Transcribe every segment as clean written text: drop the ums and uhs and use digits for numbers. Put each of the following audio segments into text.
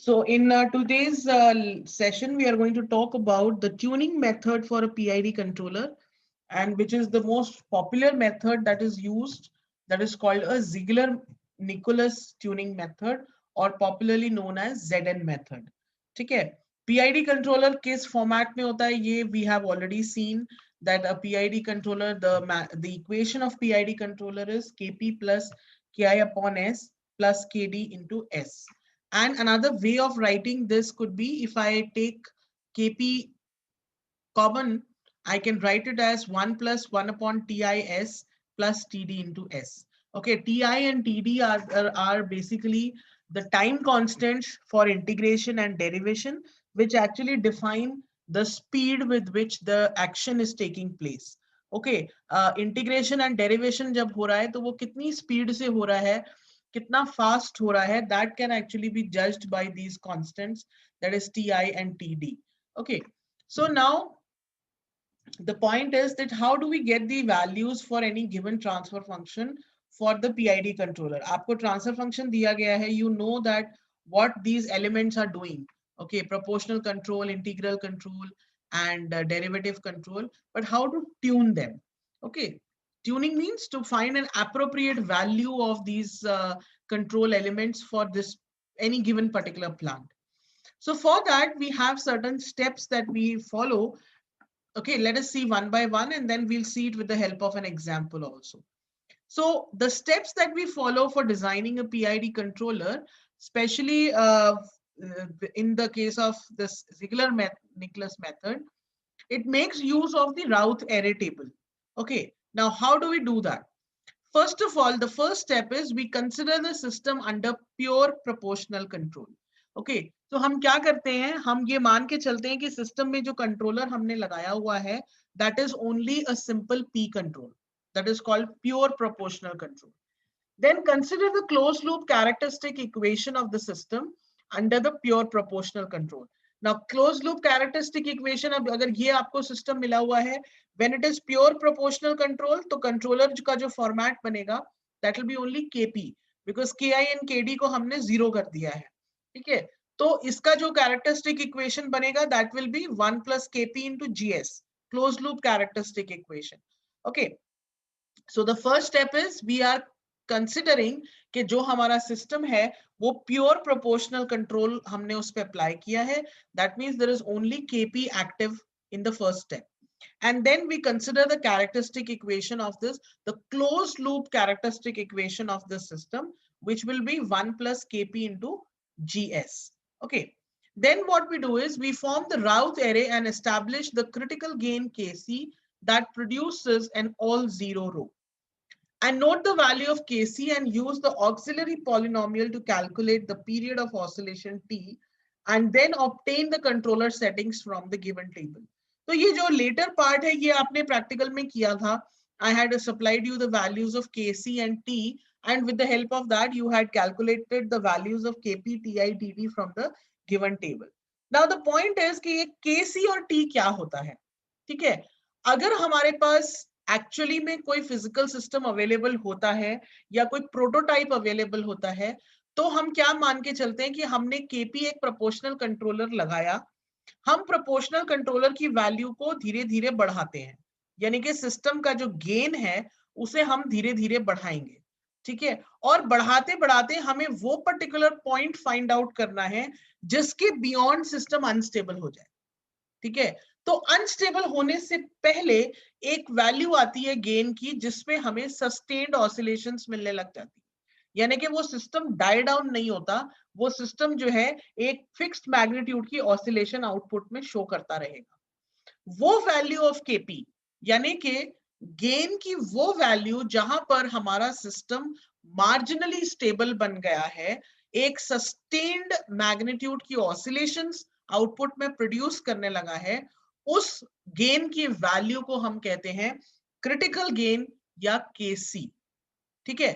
So in today's session, we are going to talk about the tuning method for a PID controller, and which is the most popular method that is used, that is called a Ziegler-Nicholas tuning method, or popularly known as ZN method. ठीक है? PID controller किस format में होता है ये we have already seen that a PID controller, the equation of PID controller is Kp plus Ki upon S plus Kd into S. And another way of writing this could be, if I take Kp common, I can write it as 1 plus 1 upon TIS plus TD into S. Okay, Ti and TD are basically the time constants for integration and derivation, which actually define the speed with which the action is taking place. Okay, integration and derivation जब हो रहा है तो वो कितनी speed से हो रहा है, कितना fast हो रहा है, that can actually be judged by these constants, that is Ti and TD. Okay, so now the point is that how do we get the values for any given transfer function for the PID controller? आपको transfer function दिया गया है, you know that what these elements are doing. Okay, proportional control, integral control, and derivative control, but how to tune them? Okay, tuning means to find an appropriate value of these control elements for this any given particular plant. So for that, we have certain steps that we follow. Okay, let us see one by one, and then we'll see it with the help of an example also. So the steps that we follow for designing a PID controller, especially in the case of this Ziegler-Nicholas method, it makes use of the Routh array table. Okay, now how do we do that? First of all, the first step is we consider the system under pure proportional control. Okay, तो हम क्या करते हैं, हम ये मान के चलते हैं कि सिस्टम में जो कंट्रोलर हमने लगाया हुआ है, that is only a simple P control, that is called pure proportional control. Then consider the closed loop characteristic equation of the system under the pure proportional control. Now closed loop characteristic equation, अब अगर ये आपको system मिला हुआ है, when it is pure proportional control, तो controller का जो फॉर्मेट बनेगा, that will be only Kp, because Ki and Kd को हमने जीरो कर दिया है. ठीक है, तो इसका जो कैरेक्टरिस्टिक इक्वेशन बनेगा, that will be 1 plus Kp into Gs, closed loop characteristic equation. Okay, so the first step is we are considering कि जो हमारा सिस्टम है वो प्योर प्रोपोर्शनल कंट्रोल हमने उस पे अप्लाई किया है, that means there is only Kp active in the first step. And then we consider the characteristic equation of this, the closed loop characteristic equation of the system, which will be 1 plus Kp into Gs. Okay, then what we do is we form the Routh array and establish the critical gain Kc that produces an all zero row. And note the value of Kc and use the auxiliary polynomial to calculate the period of oscillation T, and then obtain the controller settings from the given table. तो ये जो later part है ये आपने practical में किया था. I had supplied you the values of Kc and T, and with the help of that you had calculated the values of Kp, Ti, Td from the given table. Now the point is कि ये Kc और T क्या होता है? ठीक है, अगर हमारे पास एक्चुअली में कोई फिजिकल सिस्टम अवेलेबल होता है या कोई प्रोटोटाइप अवेलेबल होता है, तो हम क्या मान के चलते हैं कि हमने Kp एक प्रोपोर्शनल कंट्रोलर लगाया, हम प्रोपोर्शनल कंट्रोलर की वैल्यू को धीरे धीरे बढ़ाते हैं, यानी कि सिस्टम का जो गेन है उसे हम धीरे धीरे बढ़ाएंगे. ठीक है, और बढ़ाते बढ़ाते हमें वो पर्टिकुलर पॉइंट फाइंड आउट करना है जिसके बियॉन्ड सिस्टम अनस्टेबल हो जाए. ठीक है, तो अनस्टेबल होने से पहले एक वैल्यू आती है गेन की जिसमें हमें सस्टेन्ड ऑसिलेशंस मिलने लग जाती है, यानी कि वो सिस्टम डाई डाउन नहीं होता, वो सिस्टम जो है एक फिक्स्ड मैग्नीट्यूड की ऑसिलेशन आउटपुट में शो करता रहेगा. वो वैल्यू ऑफ Kp यानी कि गेन की वो वैल्यू जहां पर हमारा सिस्टम मार्जिनली स्टेबल बन गया है, एक सस्टेन्ड मैग्नीट्यूड की ऑसिलेशंस आउटपुट में प्रोड्यूस करने लगा है, उस गेन की वैल्यू को हम कहते हैं क्रिटिकल गेन या Kc. ठीक है,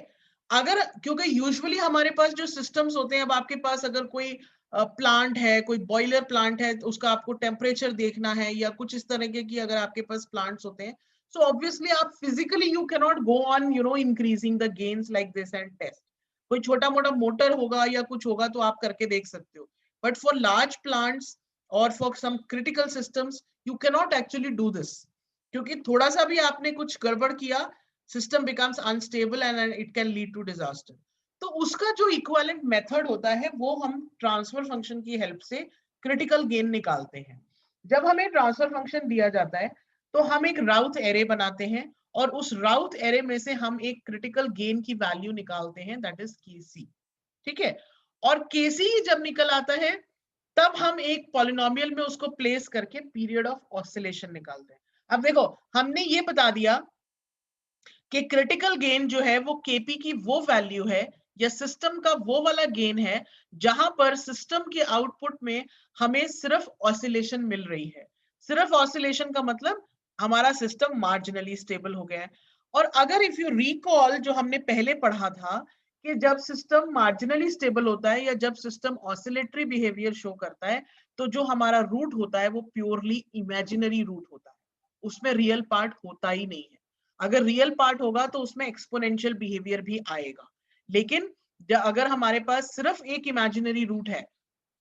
अगर क्योंकि यूजुअली हमारे पास जो सिस्टम्स होते हैं, अब आपके पास अगर कोई प्लांट है, कोई बॉयलर प्लांट है, तो उसका आपको टेम्परेचर देखना है या कुछ इस तरह की अगर आपके पास प्लांट्स होते हैं, सो ऑब्वियसली आप physically you can not go on increasing the gains like this and test. कोई छोटा मोटा मोटर होगा या कुछ होगा तो आप करके देख सकते हो, but for large plants or for some critical systems you cannot actually do this, क्योंकि थोड़ा सा भी आपने कुछ गड़बड़ किया, system becomes unstable and it can lead to disaster. तो उसका जो इक्विवेलेंट मेथड होता है वो हम ट्रांसफर फंक्शन की हेल्प से क्रिटिकल गेन निकालते हैं. जब हमें ट्रांसफर फंक्शन दिया जाता है तो हम एक राउथ एरे बनाते हैं और उस राउथ एरे में से हम एक क्रिटिकल गेन की वैल्यू निकालते हैं, दैट इज केसी. ठीक है, और केसी जब निकल आता है तब हम एक पॉलिनोमियल में उसको प्लेस करके पीरियड ऑफ ऑसिलेशन निकालते हैं. अब देखो हमने ये बता दिया कि क्रिटिकल गेन जो है वो केपी की वो वैल्यू है या सिस्टम का वो वाला गेन है जहां पर सिस्टम के आउटपुट में हमें सिर्फ ऑसिलेशन मिल रही है. सिर्फ ऑसिलेशन का मतलब हमारा सिस्टम मार्जिनली स्टेबल हो गया है. और अगर इफ यू रिकॉल जो हमने पहले पढ़ा था कि जब सिस्टम मार्जिनली स्टेबल होता है या जब सिस्टम ऑसिलेटरी बिहेवियर शो करता है तो जो हमारा रूट होता है वो प्योरली इमेजिनरी रूट होता है, उसमें रियल पार्ट होता ही नहीं है. अगर रियल पार्ट होगा तो उसमें एक्सपोनेंशियल बिहेवियर भी आएगा, लेकिन अगर हमारे पास सिर्फ एक इमेजिनरी रूट है,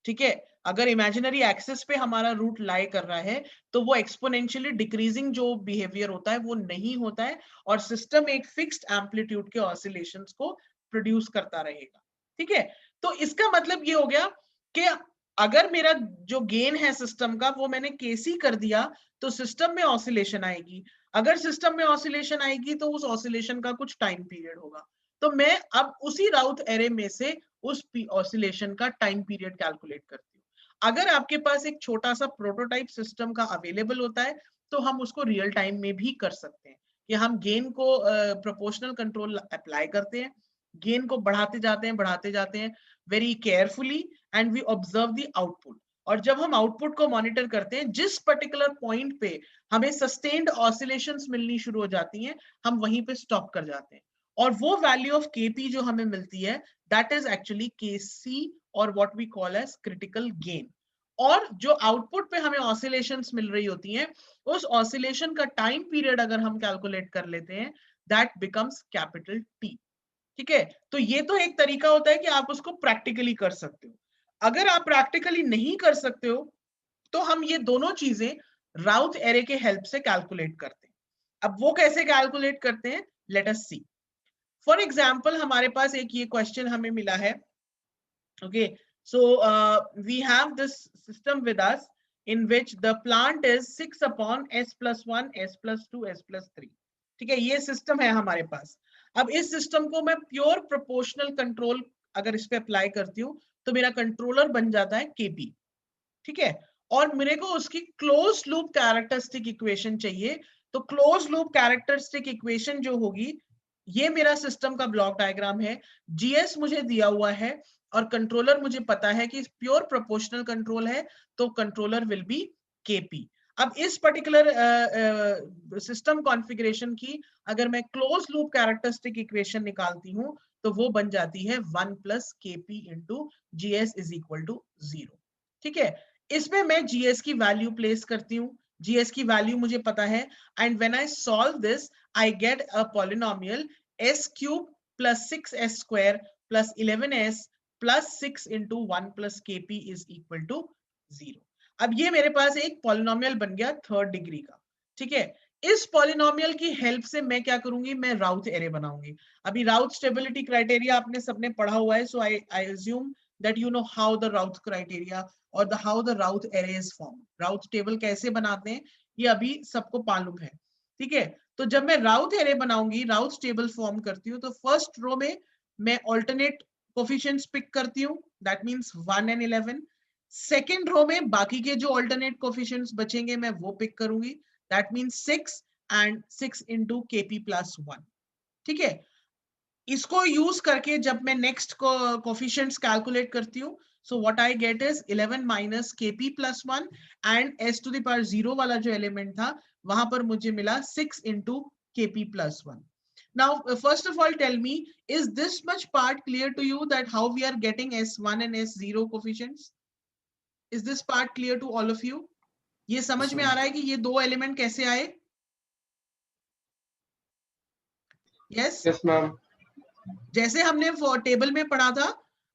ठीक है, अगर इमेजिनरी एक्सिस पे हमारा रूट लाई कर रहा है तो वो एक्सपोनेंशियली डिक्रीजिंग जो बिहेवियर होता है वो नहीं होता है और सिस्टम एक फिक्स्ड एम्पलीट्यूड के ऑसिलेशंस को प्रोड्यूस करता रहेगा. ठीक है, तो इसका मतलब ये हो गया कि अगर मेरा जो गेन है सिस्टम का वो मैंने केसी कर दिया तो सिस्टम में ऑसिलेशन आएगी. अगर सिस्टम में ऑसिलेशन आएगी तो उस ऑसिलेशन का कुछ टाइम पीरियड होगा. तो मैं अब उसी राउथ एरे में से उस ऑसिलेशन का टाइम पीरियड कैलकुलेट करती हूँ. अगर आपके पास एक छोटा सा प्रोटोटाइप सिस्टम का अवेलेबल होता है तो हम उसको रियल टाइम में भी कर सकते हैं कि हम गेन को प्रोपोर्शनल कंट्रोल अप्लाई करते हैं, गेन को बढ़ाते जाते हैं very carefully and we observe the output. और जब हम आउटपुट को मॉनिटर करते हैं जिस पर्टिकुलर पॉइंट पे हमें सस्टेन्ड ऑसिलेशंस मिलनी शुरू हो जाती हैं हम वहीं पे स्टॉप कर जाते हैं और वो वैल्यू ऑफ केपी जो हमें मिलती है दैट इज एक्चुअली केसी और what we call as critical gain. और जो आउटपुट पे हमें ऑसिलेशंस मिल रही होती हैं उस ऑसिलेशन का टाइम पीरियड अगर हम कैलकुलेट कर लेते हैं दैट बिकम्स कैपिटल टी. ठीक है, तो ये तो एक तरीका होता है कि आप उसको प्रैक्टिकली कर सकते हो. अगर आप प्रैक्टिकली नहीं कर सकते हो तो हम ये दोनों चीजें राउथ एरे के हेल्प से कैलकुलेट करते हैं. अब वो कैसे कैलकुलेट करते हैं, let us see. For example हमारे पास एक ये क्वेश्चन हमें मिला है. Okay, so we have this system with us in which the plant is 6 upon s plus 1 s plus 2 s plus 3. ठीक है, ये सिस्टम है हमारे पास. अब इस सिस्टम को मैं प्योर प्रोपोर्शनल कंट्रोल अगर इस पे अप्लाई करती हूँ तो मेरा कंट्रोलर बन जाता है केपी. ठीक है, और मेरे को उसकी क्लोज लूप कैरेक्टरिस्टिक इक्वेशन चाहिए. तो क्लोज लूप कैरेक्टरिस्टिक इक्वेशन जो होगी ये मेरा सिस्टम का ब्लॉक डायग्राम है. जीएस मुझे दिया हुआ है और कंट्रोलर मुझे पता है कि प्योर प्रोपोर्शनल कंट्रोल है तो कंट्रोलर विल बी केपी. अब इस पर्टिकुलर सिस्टम कॉन्फ़िगरेशन की अगर मैं क्लोज लूप कैरेक्टरिस्टिक इक्वेशन निकालती हूँ तो वो बन जाती है 1 plus KP into GS is equal to 0. ठीक है, इसमें मैं जीएस की वैल्यू प्लेस करती हूँ. जीएस की वैल्यू मुझे पता है and when I solve this I get a polynomial s cube plus 6s square plus 11s plus 6 into 1 plus KP is equal to 0. अब ये मेरे पास एक पॉलिनोमियल बन गया थर्ड डिग्री का. ठीक है, इस पॉलिनोमियल की हेल्प से मैं क्या करूंगी, मैं राउथ एरे बनाऊंगी. अभी राउथ स्टेबिलिटी क्राइटेरिया आपने सबने पढ़ा हुआ है, so I assume that you know how the Routh criteria or the how the Routh array is formed. Routh table कैसे बनाते हैं ये अभी सबको मालूम है. ठीक है, तो जब मैं Routh array बनाऊंगी, Routh table फॉर्म करती हूँ तो फर्स्ट रो में मैं alternate coefficients पिक करती हूँ, that means 1 and 11. Second row में बाकी के जो alternate coefficients बचेंगे मैं वो पिक करूंगी, that means 6 and 6 into kp plus 1. ठीक है, इसको यूज करके जब मैं नेक्स्ट कोफिशिएंट्स कैलकुलेट करती हूँ so what I get is 11 minus KP plus 1 and S to the power 0 वाला जो एलिमेंट था वहां पर मुझे मिला 6 into KP plus 1. Now first of all tell me, is this much part clear to you that how we are getting S1 and S0 coefficients? Is this part clear to all of you? ये समझ में आ रहा है कि ये दो element कैसे आए? Yes, yes ma'am. जैसे हमने टेबल में पढ़ा था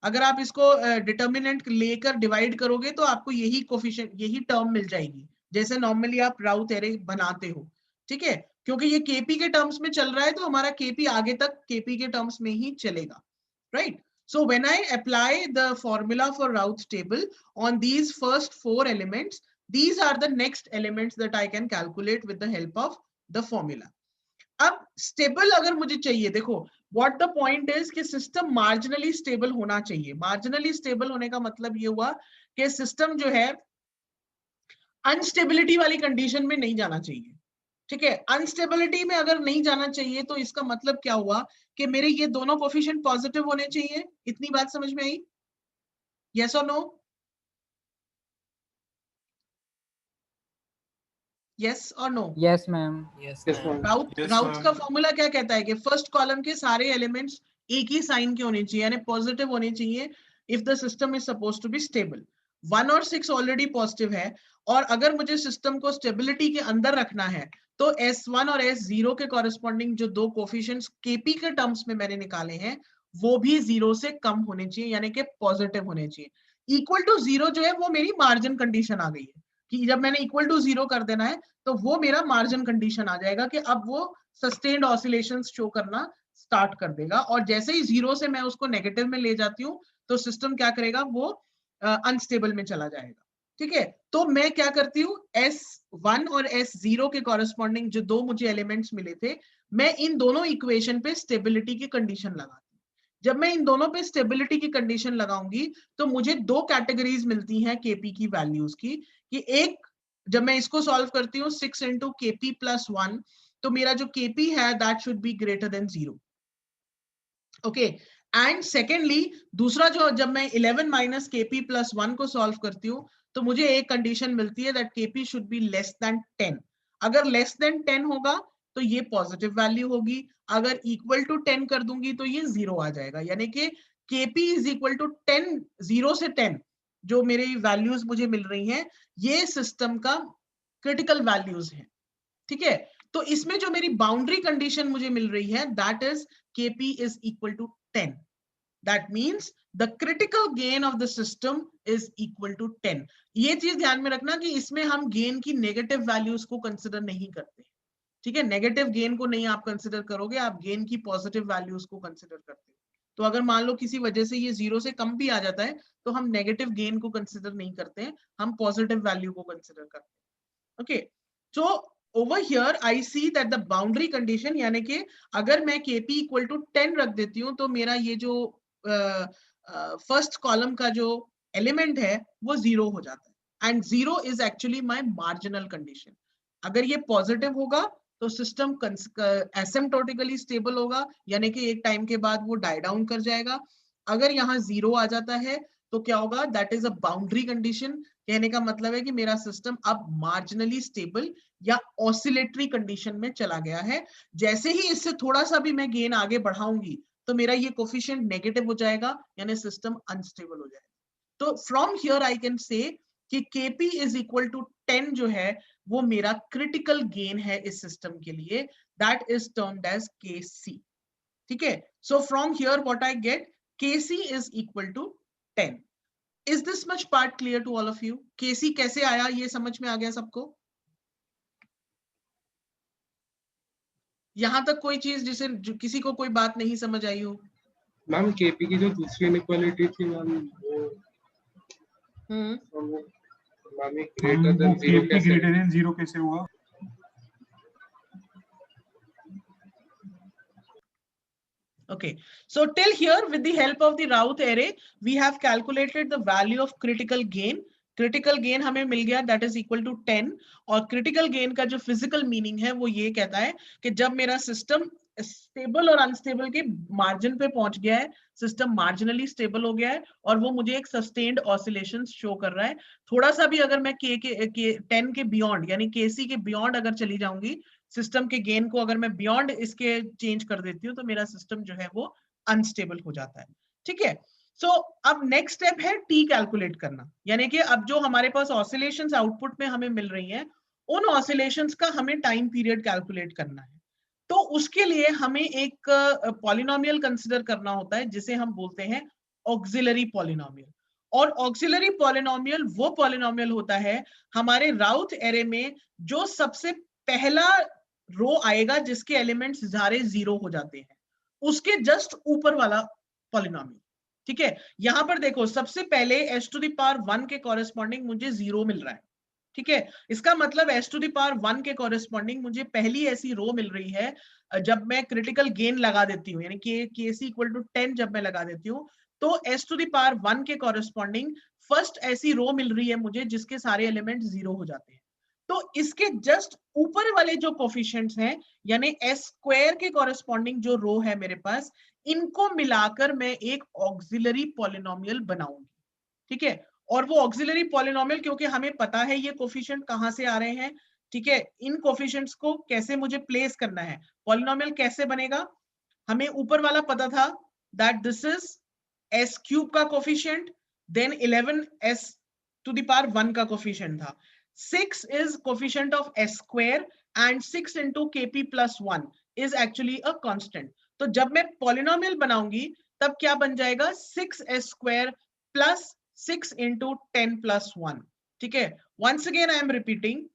अगर आप इसको डिटर्मिनेंट लेकर डिवाइड करोगे तो आपको यही कोफिशिएंट, यही टर्म मिल जाएगी, जैसे नॉर्मली आप राउथ एरे बनाते हो, ठीक है। क्योंकि ये केपी के टर्म्स में चल रहा है तो हमारा केपी आगे तक केपी के टर्म्स में ही चलेगा, right. So when I apply the formula for Routh table on these first 4 elements, these are the next elements that I can calculate with the help of the formula. अब stable अगर मुझे चाहिए, देखो what the point is कि system marginally stable होना चाहिए। Marginally stable होने का मतलब ये हुआ कि सिस्टम जो है अनस्टेबिलिटी वाली कंडीशन में नहीं जाना चाहिए, ठीक है। अनस्टेबिलिटी में अगर नहीं जाना चाहिए तो इसका मतलब क्या हुआ कि मेरे ये दोनों कोफिशिएंट पॉजिटिव होने चाहिए। इतनी बात समझ में आई? यस और नो? यस और नो? Yes ma'am. राउथ का फॉर्मूला क्या कहता है कि फर्स्ट कॉलम के सारे एलिमेंट्स एक ही साइन के होने चाहिए, यानी पॉजिटिव होने चाहिए if the system is supposed to be stable. 1 और 6 ऑलरेडी पॉजिटिव है, और अगर मुझे सिस्टम को स्टेबिलिटी के अंदर रखना है तो S1 और S0 के कॉरेस्पॉन्डिंग जो दो कोफिशिएंट्स केपी के टर्म्स में मैंने निकाले हैं वो भी 0 से कम होने चाहिए, यानी कि पॉजिटिव होने चाहिए। इक्वल टू 0 जो है वो मेरी मार्जिन कंडीशन आ गई है कि जब मैंने इक्वल टू 0 कर देना है तो वो मेरा मार्जिन कंडीशन आ जाएगा कि अब वो सस्टेन्ड ऑसिलेशंस शो करना स्टार्ट कर देगा। और जैसे ही 0 से मैं उसको नेगेटिव में ले जाती हूँ तो सिस्टम क्या करेगा, वो अनस्टेबल में चला जाएगा, ठीक है। तो मैं क्या करती हूँ, S1 और S0 के कॉरेस्पॉन्डिंग जो दो मुझे एलिमेंट्स मिले थे, मैं इन दोनों इक्वेशन पे स्टेबिलिटी की कंडीशन लगाती हूँ। जब मैं इन दोनों पे स्टेबिलिटी की कंडीशन लगाऊंगी तो मुझे दो कैटेगरीज मिलती हैं केपी की वैल्यूज की, कि एक जब मैं इसको सॉल्व करती हूँ 6 इंटू केपी प्लस 1, तो मेरा जो केपी है that should be greater than 0, okay. And secondly दूसरा जो जब मैं 11 माइनस केपी प्लस 1 को सॉल्व करती हूँ तो मुझे एक कंडीशन मिलती है that KP should be less than 10। अगर लेस देन 10 होगा तो ये पॉजिटिव वैल्यू होगी, अगर इक्वल टू 10 कर दूंगी तो ये 0 आ जाएगा, यानी कि केपी इज इक्वल टू 10, 0 से 10 जो मेरी वैल्यूज मुझे मिल रही हैं ये सिस्टम का क्रिटिकल वैल्यूज हैं, ठीक है। तो इसमें जो मेरी बाउंड्री कंडीशन मुझे मिल रही है that is KP is equal to 10। That means the critical gain of the system is equal to 10. ये चीज ध्यान में रखना कि इसमें हम गेन की नेगेटिव वैल्यूज को कंसिडर नहीं करते, ठीक है। नेगेटिव गेन को नहीं आप कंसिडर करोगे, आप गेन की पॉजिटिव वैल्यूज को कंसिडर करते हो। तो अगर मान लो किसी वजह से ये 0 से कम भी आ जाता है तो हम नेगेटिव गेन को कंसिडर नहीं करते हैं, हम पॉजिटिव वैल्यू को कंसिडर करते हैं, okay. So over here I see that the boundary condition, यानी कि अगर मैं kp इक्वल टू 10 रख देती हूँ तो मेरा ये जो फर्स्ट कॉलम का जो एलिमेंट है वो 0 हो जाता है, and 0 is actually my marginal condition. अगर ये पॉजिटिव होगा तो सिस्टम एसिम्प्टोटिकली स्टेबल होगा, यानी कि एक टाइम के बाद वो डाई डाउन कर जाएगा। अगर यहाँ 0 आ जाता है तो क्या होगा, that is a boundary condition. कहने का मतलब है कि मेरा सिस्टम अब मार्जिनली स्टेबल या ऑसिलेटरी कंडीशन में चला गया है। जैसे ही इससे थोड़ा सा भी मैं गेन आगे बढ़ाऊंगी तो मेरा ये कोफिशिएंट नेगेटिव हो जाएगा, यानी सिस्टम अनस्टेबल हो जाएगा। तो from here I can say कि Kp इज इक्वल टू 10 जो है वो मेरा क्रिटिकल गेन है इस सिस्टम के लिए, that is termed as Kc, ठीक है। So from here what I get, Kc is equal to 10। Is this much part clear to all of you? Kc कैसे आया ये समझ में आ गया सबको? यहां तक कोई चीज जिसे किसी को कोई बात नहीं समझ आई हो? मैम केपी की जो दूसरी इनइक्वालिटी थी मैम वो ग्रेटर देन 0 कैसे हुआ? Okay, so till here with the help of the Routh array we have calculated the value of critical gain. Critical gain हमें मिल गया दैट इज इक्वल टू 10, और क्रिटिकल गेन का जो physical meaning है वो ये कहता है कि जब मेरा सिस्टम स्टेबल और अनस्टेबल के मार्जिन पे पहुंच गया है, सिस्टम मार्जिनली स्टेबल हो गया है और वो मुझे एक सस्टेन्ड ऑसिलेशन शो कर रहा है। थोड़ा सा भी अगर मैं के 10 के बियॉन्ड यानी केसी के बियॉन्ड अगर चली जाऊंगी, सिस्टम के गेन को अगर मैं बियॉन्ड इसके चेंज कर देती हूँ तो मेरा सिस्टम जो है वो अनस्टेबल हो जाता है, ठीक है। सो अब नेक्स्ट स्टेप है टी कैलकुलेट करना, यानी कि अब जो हमारे पास ऑसिलेशंस आउटपुट में हमें मिल रही हैं उन ऑसिलेशंस का हमें टाइम पीरियड कैलकुलेट करना है। तो उसके लिए हमें एक पॉलिनोमियल कंसिडर करना होता है जिसे हम बोलते हैं ऑक्सिलरी पॉलिनोमियल। और ऑक्सिलरी पॉलिनोमियल वो पॉलिनोमियल होता है हमारे राउथ एरे में जो सबसे पहला रो आएगा जिसके एलिमेंट्स सारे 0 हो जाते हैं, उसके जस्ट ऊपर वाला पॉलिनोमियल। ठीक है, यहां पर देखो सबसे पहले s⁻1 के कॉरेस्पॉन्डिंग मुझे 0 मिल रहा है। ठीक है, इसका मतलब s⁻1 के कॉरेस्पॉन्डिंग मुझे पहली ऐसी रो मिल रही है जब मैं क्रिटिकल गेन लगा देती हूँ, यानी कि kc = 10 जब मैं लगा देती हूँ, तो s⁻1 के कॉरेस्पॉन्डिंग फर्स्ट ऐसी रो मिल रही है मुझे जिसके सारे एलिमेंट 0 हो जाते हैं। तो इसके जस्ट ऊपर वाले जो कोफिशिएंट्स हैं, यानी s² के कॉरेस्पॉन्डिंग जो रो है मेरे पास, इनको मिलाकर मैं एक ऑक्सिलरी पॉलिनोमियल बनाऊंगी। ठीक है, और वो ऑक्सिलरी पॉलिनोमियल क्योंकि हमें पता है ये कोफिशिएंट कहां से आ रहे हैं, ठीक है, इन कोफिशिएंट्स को कैसे मुझे प्लेस करना है, पॉलिनोमियल कैसे बनेगा, हमें ऊपर वाला पता था दैट दिस इज s³ का कोफिशिएंट, देन 11s⁻1 का कोफिशिएंट था, 6 is coefficient of s² and 6 into kp plus 1 is actually a constant। तो जब मैं पॉलिनोमियल बनाऊंगी तब क्या बन जाएगा, 6s² plus 6 into 10 plus 1। ठीक है, once again I am repeating,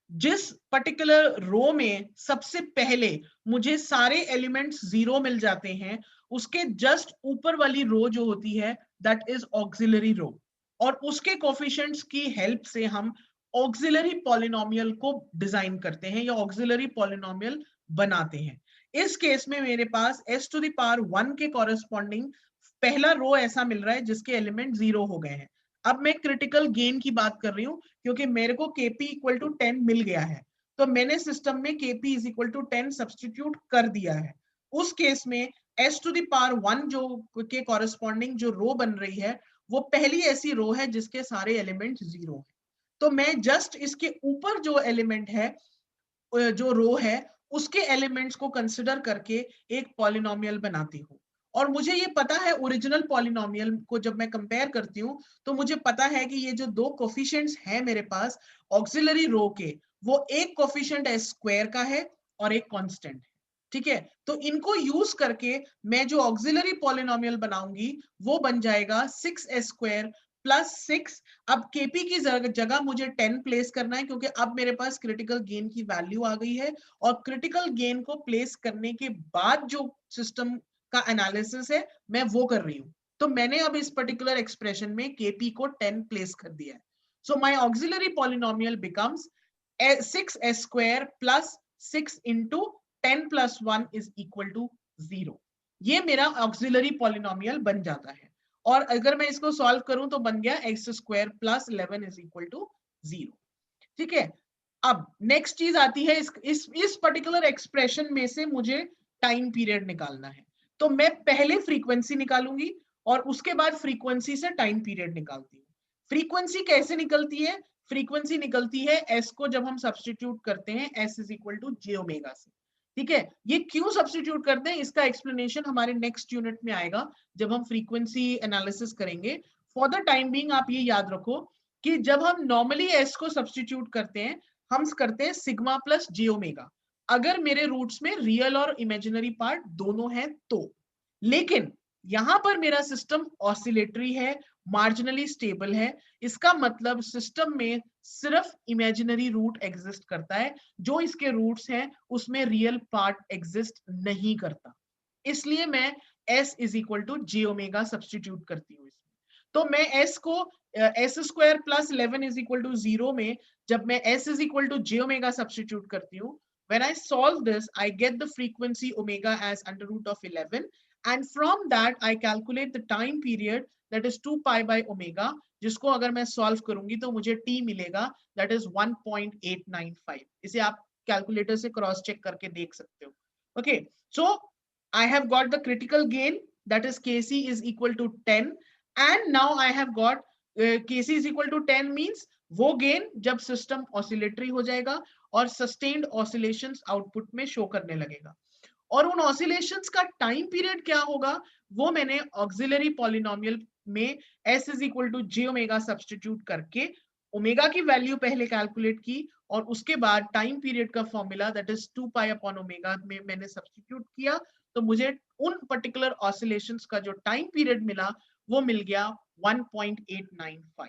जिस पर्टिकुलर रो में सबसे पहले मुझे सारे एलिमेंट्स 0 मिल जाते हैं, उसके जस्ट ऊपर वाली रो जो होती है दैट इज ऑक्सिलरी रो, और उसके कोफिशिएंट्स की हेल्प से हम ऑक्सिलरी पॉलिनोमियल को डिजाइन करते हैं या ऑक्सिलरी पॉलिनोमियल बनाते हैं। इस केस में मेरे पास s⁻1 के कॉरेस्पॉन्डिंग पहला रो ऐसा मिल रहा है जिसके एलिमेंट 0 हो गए हैं। अब मैं क्रिटिकल गेन की बात कर रही हूं क्योंकि मेरे को kp = 10 मिल गया है, तो मैंने सिस्टम में kp = 10 सब्सटीट्यूट कर दिया है। उस केस में s⁻1 जो के कॉरेस्पॉन्डिंग जो रो बन रही है वो पहली ऐसी रो है जिसके सारे एलिमेंट 0 है। तो मैं जस्ट इसके ऊपर जो एलिमेंट है, जो रो है, उसके एलिमेंट्स को कंसिडर करके एक पॉलिनोमियल बनाती हूँ। और मुझे ये पता है ओरिजिनल पॉलिनोमियल को जब मैं कंपेयर करती हूँ तो मुझे पता है कि ये जो दो कोफिशिएंट्स हैं मेरे पास ऑक्सिलरी रो के, वो एक कोफिशिएंट s² का है और एक कांस्टेंट है। ठीक है, तो इनको यूज करके मैं जो ऑक्सिलरी पॉलिनोमियल बनाऊंगी वो बन जाएगा 6s² plus 6। अब kp की जगह मुझे 10 प्लेस करना है क्योंकि अब मेरे पास क्रिटिकल गेन की वैल्यू आ गई है, और क्रिटिकल गेन को प्लेस करने के बाद जो सिस्टम का एनालिसिस है मैं वो कर रही हूँ। तो मैंने अब इस पर्टिकुलर एक्सप्रेशन में kp को 10 प्लेस कर दिया है। So my auxiliary polynomial becomes 6s² plus 6 into 10 plus 1 is equal to 0। ये मेरा ऑक्सिलरी पॉलिनोमियल बन जाता है। और अगर मैं इसको सॉल्व करूं तो बन गया x² plus 11 is equal to 0। ठीक है, अब नेक्स्ट चीज आती है, इस पर्टिकुलर एक्सप्रेशन में से मुझे टाइम पीरियड निकालना है। तो मैं पहले फ्रीक्वेंसी निकालूंगी और उसके बाद फ्रीक्वेंसी से टाइम पीरियड निकालती हूँ। फ्रीक्वेंसी कैसे निकलती है, फ्रीक्वेंसी निकलती है s को जब हम सब्सटीट्यूट करते हैं s is equal to j⍵ से। ठीक है, ये क्यों सब्सटीट्यूट करते हैं इसका एक्सप्लेनेशन हमारे नेक्स्ट यूनिट में आएगा जब हम फ्रीक्वेंसी एनालिसिस करेंगे। फॉर द टाइम बीइंग आप ये याद रखो कि जब हम नॉर्मली s को सब्सटीट्यूट करते हैं हम करते हैं सिग्मा प्लस j⍵, अगर मेरे रूट्स में रियल और इमेजिनरी पार्ट दोनों हैं तो। लेकिन यहां पर मेरा सिस्टम ऑसिलेटरी है, मार्जिनली स्टेबल है, इसका मतलब सिस्टम में सिर्फ इमेजिनरी रूट एग्जिस्ट करता है, जो इसके रूट्स हैं उसमें रियल पार्ट एग्जिस्ट नहीं करता। इसलिए मैं s is equal to j⍵ substitute करती हूँ इसमें। तो मैं s को s² plus 11 is equal to 0 में जब मैं s is equal to j⍵ substitute करती हूँ, when I solve this I get the frequency omega as √11, and from that I calculate the time period that is 2 pi by omega, जिसको अगर मैं solve करूंगी तो मुझे t मिलेगा that is 1.895। इसे आप कैलकुलेटर से क्रॉस चेक करके देख सकते हो। Okay, so I have got the critical gain that is kc is equal to 10, and now I have got kc is equal to 10 means वो गेन जब सिस्टम ऑसिलेटरी हो जाएगा और सस्टेन्ड ऑसिलेशंस आउटपुट में शो करने लगेगा। और उन ऑसिलेशंस का टाइम पीरियड क्या होगा वो मैंने ऑक्सिलरी पॉलिनोमियल में s is equal to j⍵ substitute करके ओमेगा की वैल्यू पहले कैलकुलेट की और उसके बाद टाइम पीरियड का formula that is 2 pi upon omega में मैंने सब्सटीट्यूट किया, तो मुझे उन पर्टिकुलर ऑसिलेशंस का जो टाइम पीरियड मिला वो मिल गया 1.895।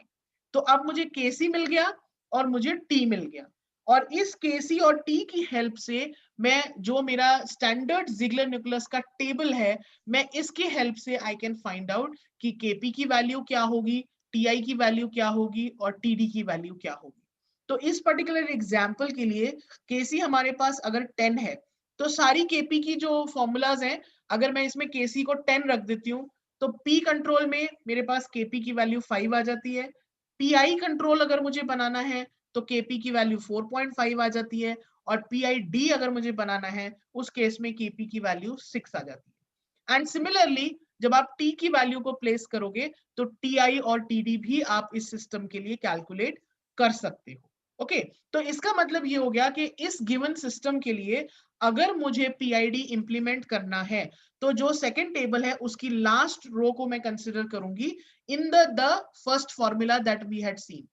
तो अब मुझे केसी मिल गया और मुझे टी मिल गया, और इस केसी और टी की हेल्प से मैं जो मेरा स्टैंडर्ड जिगलर न्यूक्लियस का टेबल है, मैं इसकी हेल्प से आई कैन फाइंड आउट कि केपी की वैल्यू क्या होगी, टीआई की वैल्यू क्या होगी और टीडी की वैल्यू क्या होगी। तो इस पर्टिकुलर एग्जाम्पल के लिए केसी हमारे पास अगर 10 है, तो सारी केपी की जो फॉर्मूलाज हैं, अगर मैं इसमें केसी को 10 रख देती हूँ, तो पी कंट्रोल में मेरे पास केपी की वैल्यू 5 आ जाती है। पीआई कंट्रोल अगर मुझे बनाना है तो केपी की वैल्यू 4.5 आ जाती है, और पीआईडी अगर मुझे बनाना है उस केस में केपी की वैल्यू 6 आ जाती है। एंड सिमिलरली जब आप टी की वैल्यू को प्लेस करोगे तो टीआई और टीडी भी आप इस सिस्टम के लिए कैलकुलेट कर सकते हो। ओके, तो इसका मतलब ये हो गया कि इस गिवन सिस्टम के लिए अगर मुझे पीआईडी इंप्लीमेंट करना है, तो जो सेकंड टेबल है उसकी लास्ट रो को मैं कंसिडर करूंगी in the first formula that we had seen,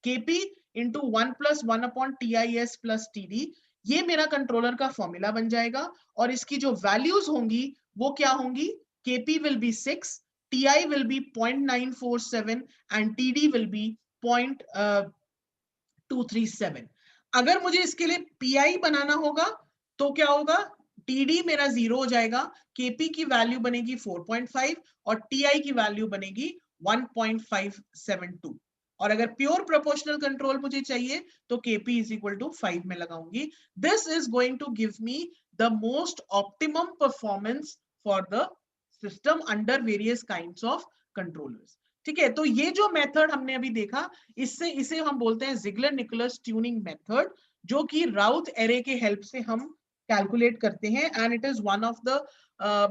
KP into 1 + 1/TIS + TD। ये मेरा कंट्रोलर का फॉर्मूला बन जाएगा, और इसकी जो वैल्यूज होंगी वो क्या होंगी, KP will be 6, TI will be 0.947 and TD will be 0.237। अगर मुझे इसके लिए पीआई बनाना होगा तो क्या होगा, टीडी मेरा 0 हो जाएगा, केपी की वैल्यू बनेगी 4.5 और टीआई की वैल्यू बनेगी 1.572। और अगर प्योर प्रोपोर्शनल कंट्रोल मुझे चाहिए तो केपी इज इक्वल टू 5 में लगाऊंगी। This is going to give me the most optimum performance for the system under various kinds of controllers. ठीक है, तो ये जो मेथड हमने अभी देखा, इसे हम बोलते हैं जिगलर निकोलस ट्यूनिंग मेथड, जो कि राउथ एरे के हेल्प से हम कैलकुलेट करते हैं, and it is one of the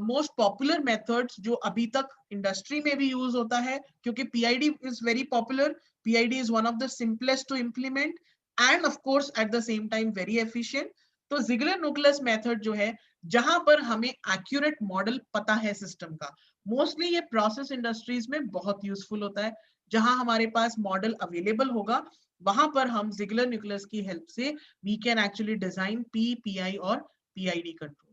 most popular methods जो अभी तक इंडस्ट्री में भी यूज होता है, क्योंकि PID is very popular, PID is one of the simplest to implement and of course at the same time very efficient. तो Ziegler Nichols method जो है, जहां पर हमें एक्यूरेट मॉडल पता है सिस्टम का, मोस्टली ये प्रोसेस इंडस्ट्रीज में बहुत यूजफुल होता है, जहां हमारे पास मॉडल अवेलेबल होगा वहां पर हम जिगलर निकोलस की हेल्प से we can actually design P, PI और पीआईडी कंट्रोल।